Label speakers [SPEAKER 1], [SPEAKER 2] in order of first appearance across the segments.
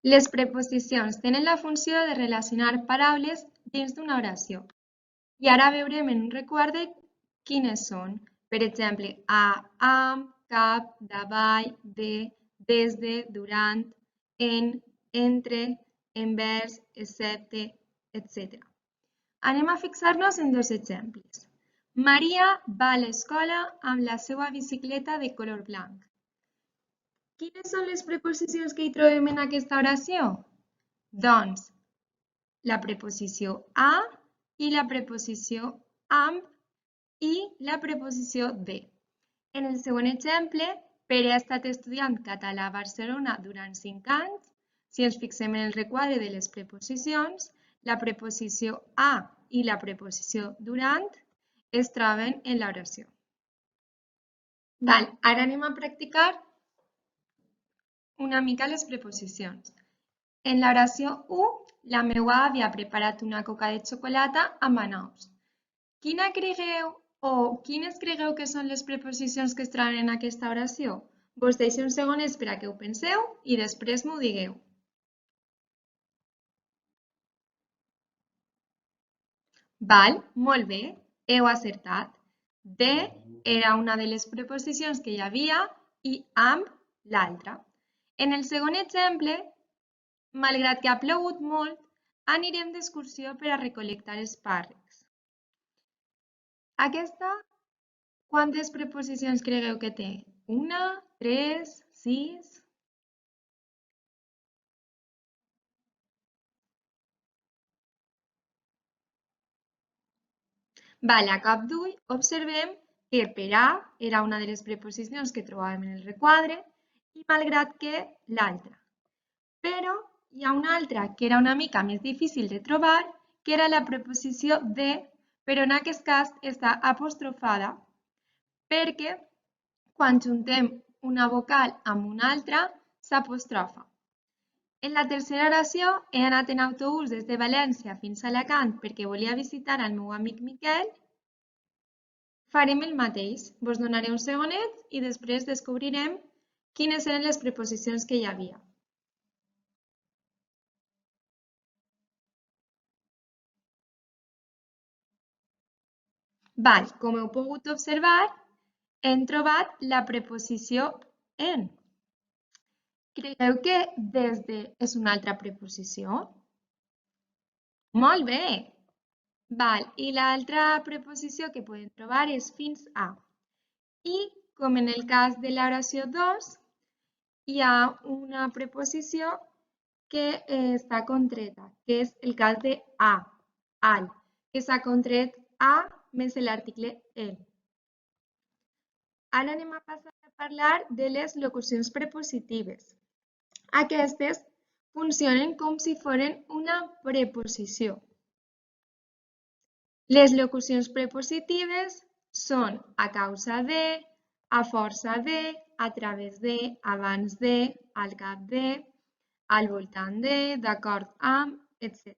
[SPEAKER 1] Les preposicions tenen la funció de relacionar paraules dins d'una oració. I ara veurem en un requadre quines són. Per exemple, a, amb, cap, davall, de, des de, durant, en, entre, envers, excepte, etc. Anem a fixar-nos en dos exemples. Maria va a l'escola amb la seva bicicleta de color blanc. Quines són les preposicions que hi trobem en aquesta oració? Doncs, la preposició a i la preposició amb i la preposició de. En el segon exemple, Pere ha estat estudiant català a Barcelona durant 5 anys. Si ens fixem en el requadre de les preposicions, la preposició a i la preposició durant es troben en l'oració. Ara anem a practicar una mica les preposicions. En l'oració 1, la meva àvia ha preparat una coca de xocolata amb anous. Quines cregueu que són les preposicions que es troben en aquesta oració? Vos deixo uns segons per a que ho penseu i després m'ho digueu. Molt bé, heu acertat. De era una de les preposicions que hi havia i amb l'altra. En el segon exemple, malgrat que ha plogut molt, anirem d'excursió per a recol·lectar espàrrecs. Aquesta, quantes preposicions cregueu que té? 1, 3, 6... A cop d'ull observem que per a era una de les preposicions que trobàvem en el requadre i malgrat que l'altra. Però hi ha una altra que era una mica més difícil de trobar, que era la preposició de, però en aquest cas està apostrofada perquè quan juntem una vocal amb una altra s'apostrofa. En la tercera oració he anat en autobús des de València fins a Alacant perquè volia visitar el meu amic Miquel. Farem el mateix. Vos donaré uns segonets i després descobrirem quines eren les preposicions que hi havia. Com heu pogut observar, hem trobat la preposició en. Creieu que des de és una altra preposició? Molt bé! I l'altra preposició que podem trobar és fins a. I, com en el cas de l'oració 2, hi ha una preposició que està contreta, que és el cas de a, al, que s'ha contret a més l'article el. Ara anem a passar a parlar de les locucions prepositives. Aquestes funcionen com si foren una preposició. Les locucions prepositives són a causa de, a força de, a través de, abans de, al cap de, al voltant de, d'acord amb, etc.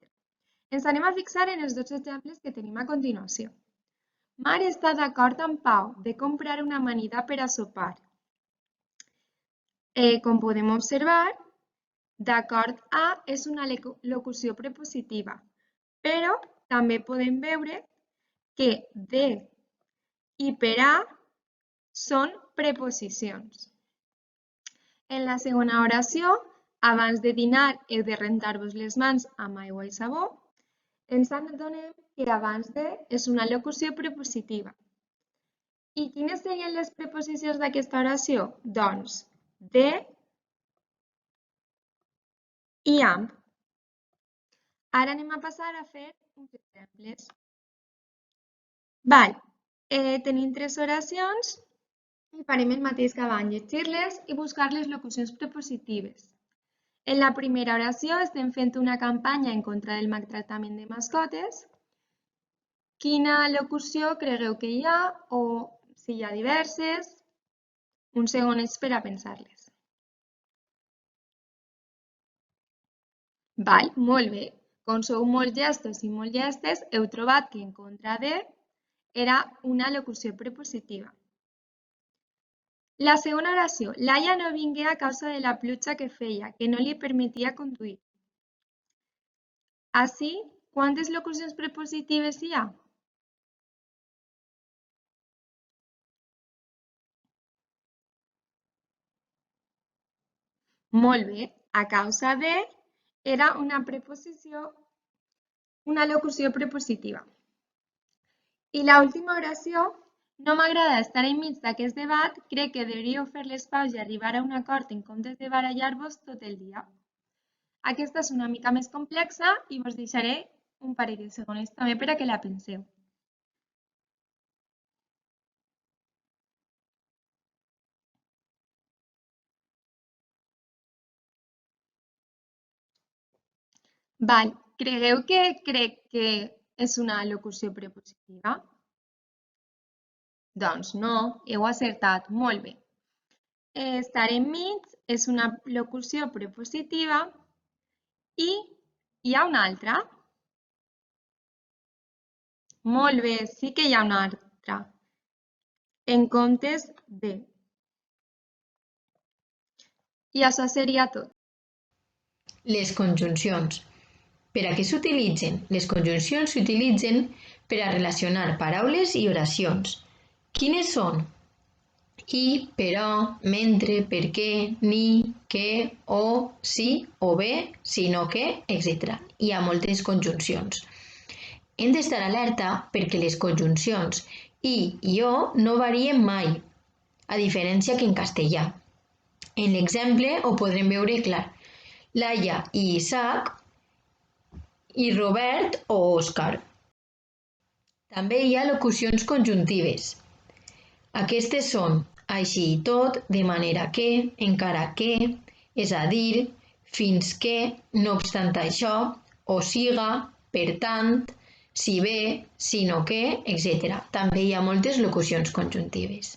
[SPEAKER 1] Ens anem a fixar en els dos exemples que tenim a continuació. Mar està d'acord amb Pau de comprar una amanida per a sopar. Com podem observar, d'acord a és una locució prepositiva, però també podem veure que de i per a són preposicions. En la segona oració, abans de dinar heu de rentar-vos les mans amb aigua i sabó, ens adonem que abans de és una locució prepositiva. I quines serien les preposicions d'aquesta oració? Doncs de i amb. Ara anem a passar a fer uns exemples. Tenim 3 oracions i farem el mateix que abans, llegir-les i buscar les locucions prepositives. En la primera oració estem fent una campanya en contra del maltractament de mascotes. Quina locució cregueu que hi ha o si hi ha diverses? Un segon és per a pensar-les. Molt bé. Com sou molt llestos i molt llestes, heu trobat que en contra de era una locució prepositiva. La segona oració. Laia no vingué a causa de la pluja que feia, que no li permetia conduir. Ací, quantes locucions prepositives hi ha? Molt bé. A causa de era una preposició, una locució prepositiva. I l'última oració. No m'agrada estar enmig d'aquest debat, crec que deberíeu fer les paus i arribar a un acord en comptes de barallar-vos tot el dia. Aquesta és una mica més complexa i vos deixaré un parell de segons també per a que la penseu. Val, cregueu que crec que és una locució prepositiva? Doncs no, heu acertat, molt bé. Estar enmig és una locució prepositiva i hi ha una altra. Molt bé, sí que hi ha una altra. En comptes de. I això seria tot.
[SPEAKER 2] Les conjuncions. Per a què s'utilitzen? Les conjuncions s'utilitzen per a relacionar paraules i oracions. Quines són? I, però, mentre, perquè, ni, que, o, si, o bé, sinó que, etc. Hi ha moltes conjuncions. Hem d'estar alerta perquè les conjuncions i o no varien mai, a diferència que en castellà. En l'exemple ho podrem veure clar. Laia i Isaac i Robert o Òscar. També hi ha locucions conjuntives. Aquestes són així i tot, de manera que, encara que, és a dir, fins que, no obstant això, o siga, per tant, si bé, sinó que, etc. També hi ha moltes locucions conjuntives.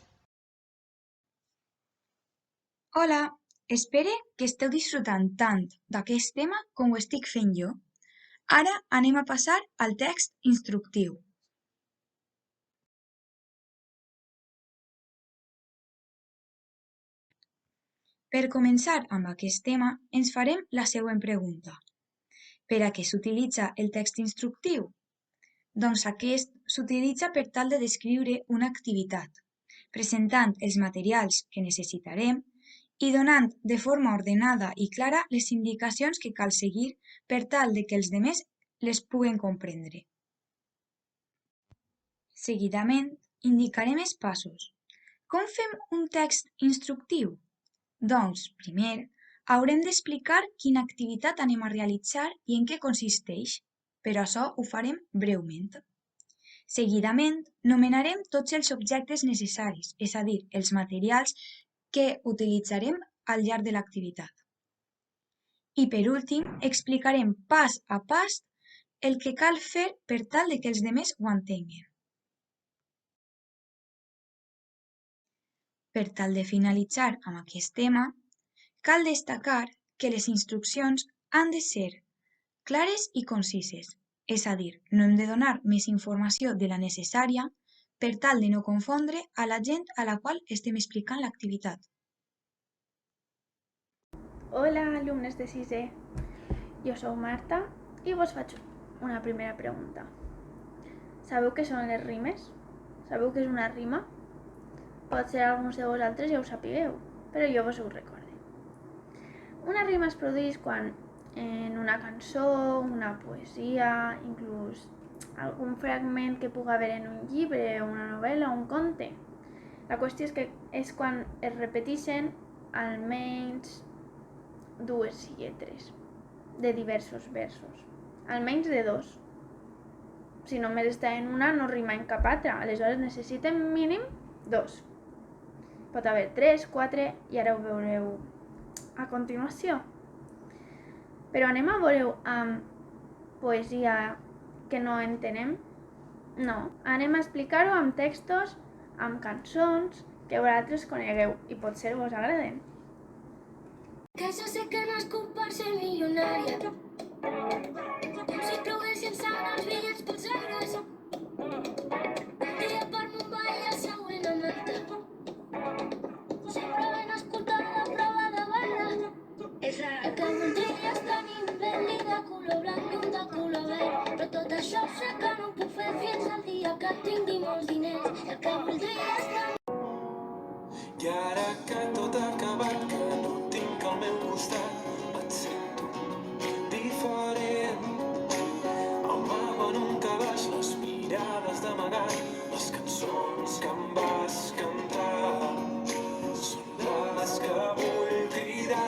[SPEAKER 3] Hola, espere que esteu disfrutant tant d'aquest tema com ho estic fent jo. Ara anem a passar al text instructiu. Per començar amb aquest tema, ens farem la següent pregunta. Per a què s'utilitza el text instructiu? Doncs aquest s'utilitza per tal de descriure una activitat, presentant els materials que necessitarem i donant de forma ordenada i clara les indicacions que cal seguir per tal de que els demés les puguen comprendre. Seguidament, indicarem els passos. Com fem un text instructiu? Doncs, primer, haurem d'explicar quina activitat anem a realitzar i en què consisteix. Per això ho farem breument. Seguidament, nomenarem tots els objectes necessaris, és a dir, els materials que utilitzarem al llarg de l'activitat. I per últim, explicarem pas a pas el que cal fer per tal de que els demés ho entenguen. Per tal de finalitzar amb aquest tema, cal destacar que les instruccions han de ser clares i concises, és a dir, no hem de donar més informació de la necessària per tal de no confondre a la gent a la qual estem explicant l'activitat.
[SPEAKER 4] Hola, alumnes de 6è. Jo sóc Marta i vos faig una primera pregunta. Sabeu què són les rimes? Sabeu què és una rima? Potser alguns de vosaltres ja ho sapigueu, però jo vos ho recorde. Una rima es produeix quan en una cançó, una poesia, inclús algun fragment que pugui haver en un llibre, una novel·la o un conte. La qüestió és quan es repeteixen almenys dues lletres de diversos versos, almenys de dos. Si només està en una no rima en cap altra, aleshores necessitem mínim dos. Pot haver 3, 4 i ara ho veureu a continuació. Però anem a veure amb poesia que no entenem? No, anem a explicar-ho amb textos, amb cançons que vosaltres conegueu i potser vos agraden.
[SPEAKER 5] Que jo sé que no és per ser milionària. Si ploguessin sant els bitllets pels aires. Dia per Mumbai el següent a Malta. Si que voldries tenir un Bentley de color blanc i un de color verd. Però tot això sé que no ho puc fer fins al dia que tingui molts diners. El que voldries tenir...
[SPEAKER 6] I ara que tot ha acabat, que no et tinc al meu costat, et sento diferent. El mapa en un calaix, les mirades d'amagat, les cançons que em vas cantar són les que vull cridar.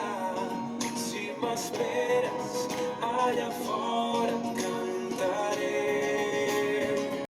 [SPEAKER 6] Si m'esperes allà